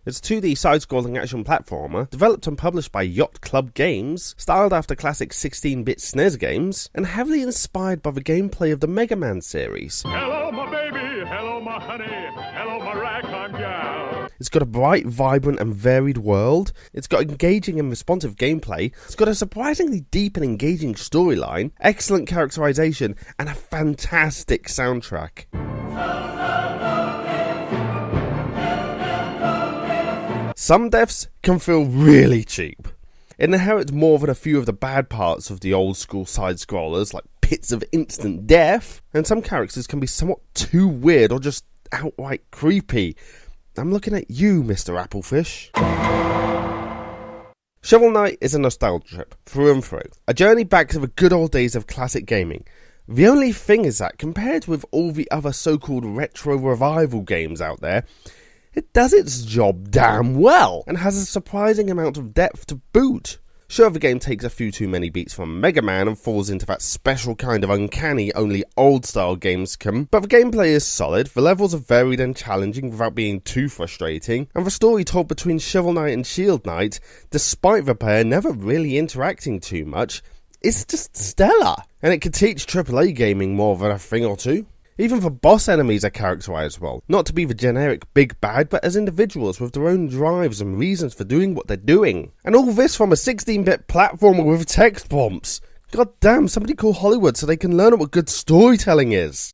It's a 2D side-scrolling action platformer, developed and published by Yacht Club Games, styled after classic 16-bit SNES games, and heavily inspired by the gameplay of the Mega Man series. Hello, my baby. Hello, my honey. Hello, my ragtime gal. It's got a bright, vibrant, and varied world. It's got engaging and responsive gameplay. It's got a surprisingly deep and engaging storyline, excellent characterization, and a fantastic soundtrack. Some deaths can feel really cheap. It inherits more than a few of the bad parts of the old school side-scrollers, like pits of instant death, and some characters can be somewhat too weird or just outright creepy. I'm looking at you, Mr. Applefish. Shovel Knight is a nostalgia trip, through and through. A journey back to the good old days of classic gaming. The only thing is that, compared with all the other so-called retro revival games out there, it does its job damn well, and has a surprising amount of depth to boot. Sure, the game takes a few too many beats from Mega Man and falls into that special kind of uncanny only old-style games can, but the gameplay is solid, the levels are varied and challenging without being too frustrating, and the story told between Shovel Knight and Shield Knight, despite the pair never really interacting too much, is just stellar, and it could teach AAA gaming more than a thing or two. Even the boss enemies are characterized well, not to be the generic big bad, but as individuals with their own drives and reasons for doing what they're doing. And all this from a 16-bit platformer with text prompts. God damn, somebody call Hollywood so they can learn what good storytelling is.